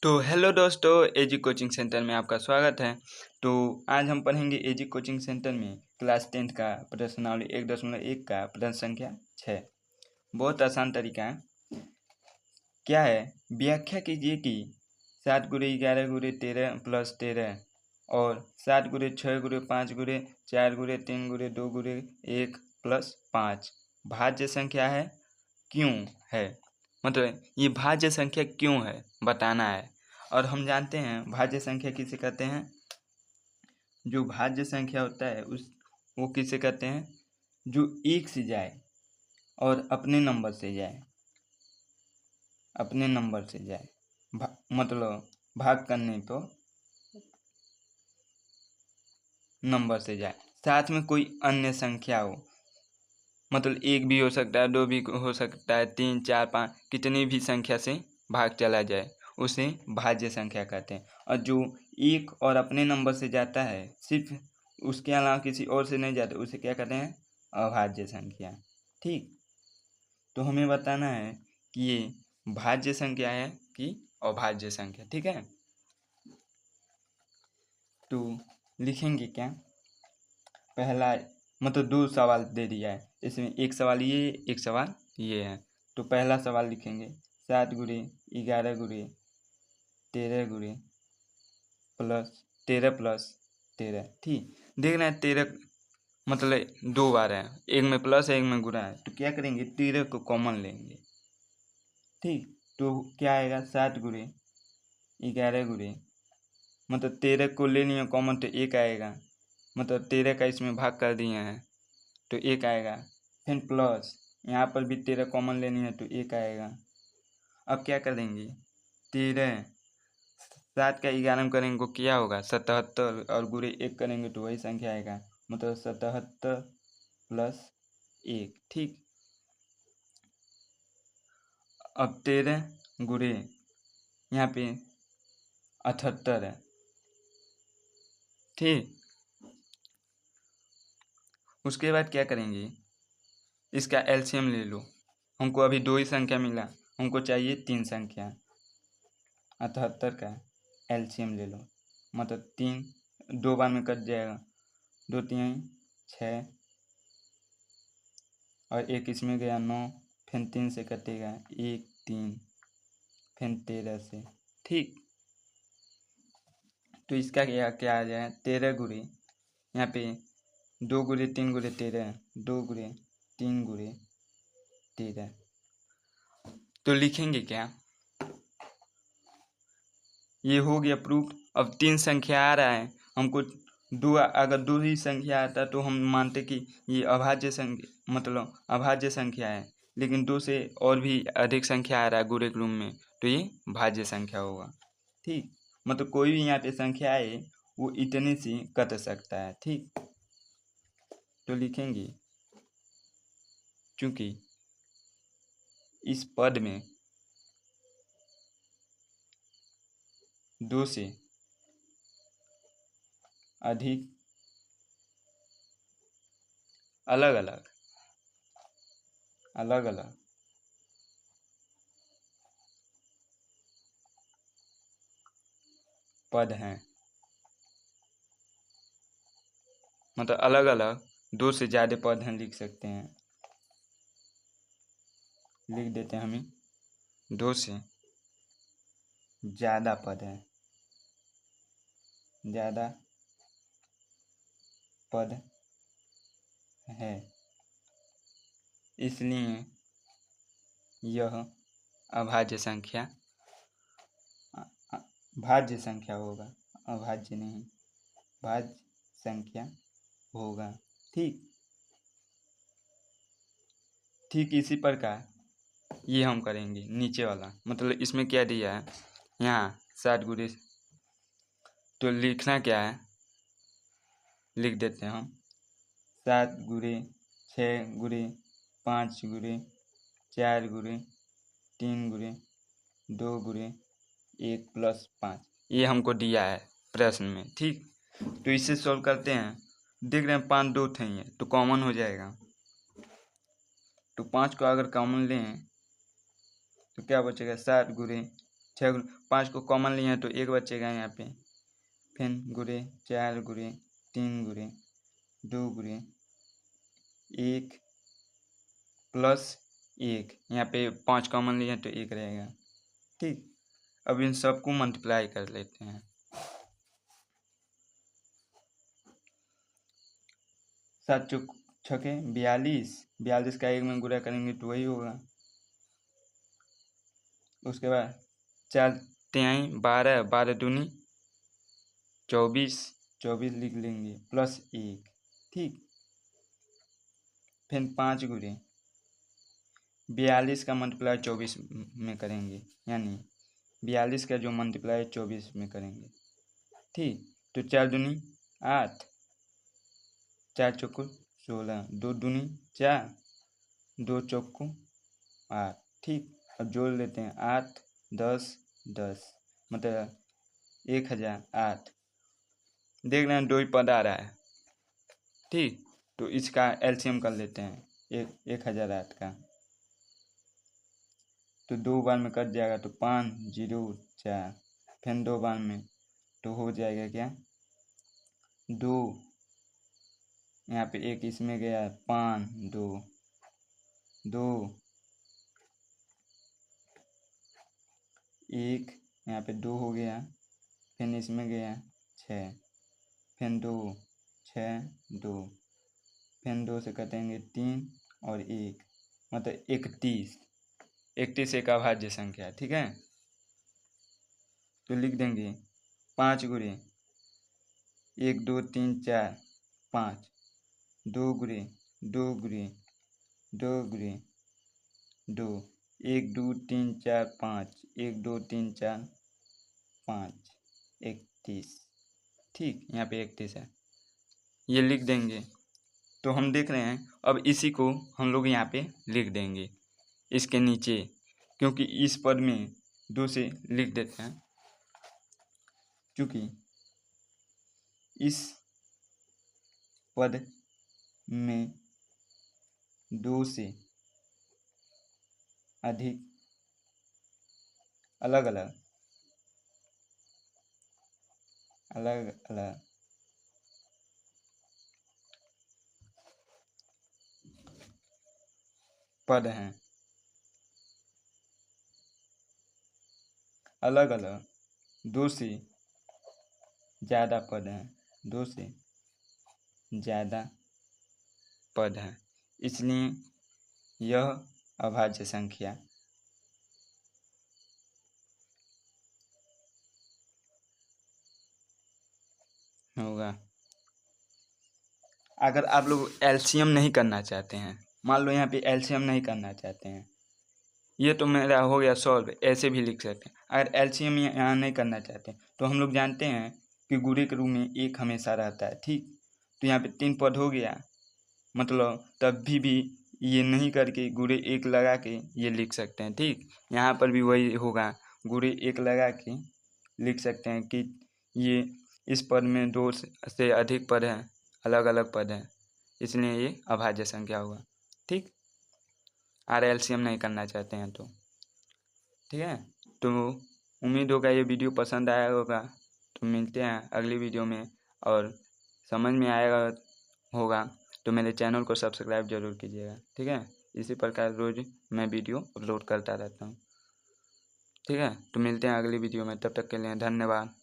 तो हेलो दोस्तों, एजी coaching centre में आपका स्वागत है। तो आज हम पढ़ेंगे एजी कोचिंग सेंटर में क्लास 10th का प्रश्नावली 1.1 का प्रश्न संख्या 6। बहुत आसान तरीका है। क्या है? व्याख्या कीजिए कि 7 गुणे 11 गुणे 13 प्लस 13 और 7 गुणे 6 गुणे 5 गुणे 4 गुणे 3 गुणे 2 गुणे 1 प्लस 5 भाज्य संख्या है, क्यों है? मतलब ये भाज्य संख्या क्यों है बताना है। और हम जानते हैं भाज्य संख्या किसे कहते हैं। जो भाज्य संख्या होता है वो किसे कहते हैं? जो एक से जाए और अपने नंबर से जाए, मतलब भाग करने तो नंबर से जाए, साथ में कोई अन्य संख्या हो। मतलब एक भी हो सकता है, 2 भी हो सकता है, 3 4 5 कितनी भी संख्या से भाग चला जाए उसे भाज्य संख्या कहते हैं। और जो एक और अपने नंबर से जाता है, सिर्फ उसके अलावा किसी और से नहीं जाता, उसे क्या कहते हैं? अभाज्य संख्या। ठीक, तो हमें बताना है कि ये भाज्य संख्या है कि अभाज्य संख्या। ठीक है, तो लिखेंगे क्या? पहला मतलब 2 सवाल दे दिया है, इसमें एक सवाल ये, एक सवाल ये है। तो पहला सवाल लिखेंगे 7 गुणे 11 गुणे 13 गुणे प्लस 13 प्लस 13। ठीक, देख रहे हैं 13 मतलब 2 बार है, एक में प्लस है एक में गुणा है, तो क्या करेंगे? 13 को कॉमन लेंगे। ठीक, तो क्या आएगा? 7 गुणे 11 गुणे मतलब 13 को ले लिया कॉमन तो 1 आएगा, मतलब 13 का इसमें भाग कर दिए हैं तो 1 आएगा। फिर प्लस यहाँ पर भी 13 कॉमन लेनी है तो 1 आएगा। अब क्या कर देंगे? 13 7 का 11 में करेंगे तो क्या होगा? 77 और गुणे 1 करेंगे तो वही संख्या आएगा, मतलब 77 प्लस 1। ठीक, अब 13 गुणे यहाँ पे 78 है। ठीक, उसके बाद क्या करेंगे? इसका एलसीएम ले लो। हमको अभी 2 ही संख्या मिला, हमको चाहिए 3 संख्या। 78 का एलसीएम ले लो, मतलब 3 2 बार में कट जाएगा, 2 3 6 और 1 इसमें गया 9, फिर 3 से कटेगा 1 3, फिर 13 से। ठीक, तो इसका क्या क्या आ जाए? 13 गुणे यहाँ पे 2 गुणे 3 गुणे 13, 2 गुणे 3 गुणे 13। तो लिखेंगे क्या? ये हो गया प्रूफ। अब 3 संख्या आ रहा है, हमको अगर 2 ही संख्या आता तो हम मानते कि ये अभाज्य संख्या, मतलब अभाज्य संख्या है। लेकिन 2 से और भी अधिक संख्या आ रहा है गुणे के रूप में, तो ये भाज्य संख्या होगा। ठीक, मतलब कोई भी यहाँ पे संख्या आए वो इतने से कट सकता है। ठीक, तो लिखेंगे चूंकि इस पद में 2 से अधिक अलग अलग पद हैं, मतलब अलग अलग 2 से ज़्यादा पद हैं, लिख सकते हैं। लिख देते हैं हमें 2 से ज़्यादा पद है, ज़्यादा पद है, इसलिए यह अभाज्य संख्या भाज्य संख्या होगा, अभाज्य नहीं, भाज्य संख्या होगा। ठीक, ठीक इसी प्रकार ये हम करेंगे नीचे वाला। मतलब इसमें क्या दिया है? यहाँ 7 गुणे, तो लिखना क्या है? लिख देते हैं हम 7 गुणे 6 गुणे 5 गुणे 4 गुणे 3 गुणे 2 गुणे 1 प्लस 5, ये हमको दिया है प्रश्न में। ठीक, तो इसे सॉल्व करते हैं। देख रहे हैं 5 2 थे ये, तो कॉमन हो जाएगा। तो 5 को अगर कॉमन लें तो क्या बचेगा? 7 गुणे 6 5 को कॉमन लिए हैं तो 1 बचेगा यहाँ पे। फिर गुणे 4 गुणे 3 गुणे 2 गुणे 1 प्लस 1, यहाँ पे 5 कॉमन लिए हैं तो 1 रहेगा। ठीक, अब इन सबको मल्टीप्लाई कर लेते हैं। 7 चौक 42, 42 का 1 में गुणा करेंगे तो वही होगा। उसके बाद 4 तिहाई 12, 12 दूनी 24, 24 लिख लेंगे प्लस 1। ठीक, फिर 5 गुणे 42 का मल्टीप्लाई 24 में करेंगे, यानी 42 का जो मल्टीप्लाई 24 में करेंगे। ठीक, तो 4 दूनी 8, 4 चौको 16, 2 दूनी 4, 2 चौको 8। ठीक, अब जोड़ लेते हैं 8 10 10, मतलब 1008। देख रहे हैं 2 ही पद आ रहा है। ठीक, तो इसका एलसीएम कर लेते हैं 1008 का, तो 2 बार में कट जाएगा तो 5 0 4, फिर 2 बार में तो हो जाएगा क्या 2, यहाँ पे 1 इसमें गया 5 2 2 1, यहाँ पे 2 हो गया, फिर इसमें गया 6, फिर 2 6 2, फिर 2 से कटेंगे 3 और 1, मतलब 31। 31 एक अभाज्य संख्या। ठीक है, तो लिख देंगे 5 गुणे 1 2 3 4 5, 2 गुणे 2 गुणे 2 गुणे 2, 1 2 3 4 5, 1 2 3 4 5, 31। ठीक, यहाँ पे 31 है, ये लिख देंगे। तो हम देख रहे हैं अब इसी को हम लोग यहाँ पे लिख देंगे इसके नीचे, क्योंकि इस पद में 2 से लिख देते हैं, क्योंकि इस पद में 2 से अधिक अलग अलग पद हैं, अलग अलग 2 से ज़्यादा पद हैं, 2 से ज़्यादा पद हैं, इसलिए यह अभाज्य संख्या होगा। अगर आप लोग एलसीएम नहीं करना चाहते हैं, मान लो यहाँ पे एलसीएम नहीं करना चाहते हैं, ये तो मेरा हो गया सॉल्व, ऐसे भी लिख सकते हैं। अगर एलसीएम यहाँ नहीं करना चाहते तो हम लोग जानते हैं कि गुणे के रूप में 1 हमेशा रहता है। ठीक, तो यहाँ पे 3 पद हो गया, मतलब तब भी ये नहीं करके गुणे 1 लगा के ये लिख सकते हैं। ठीक, यहाँ पर भी वही होगा, गुणे 1 लगा के लिख सकते हैं कि ये इस पद में 2 से अधिक पद हैं, अलग अलग पद हैं, इसलिए ये अभाज्य संख्या होगा। ठीक, आर एलसीएम नहीं करना चाहते हैं तो। ठीक है, तो उम्मीद होगा ये वीडियो पसंद आया होगा, तो मिलते हैं अगली वीडियो में, और समझ में आएगा होगा तो मेरे चैनल को सब्सक्राइब जरूर कीजिएगा। ठीक है, इसी प्रकार रोज़ मैं वीडियो अपलोड करता रहता हूँ। ठीक है, तो मिलते हैं अगली वीडियो में, तब तक के लिए धन्यवाद।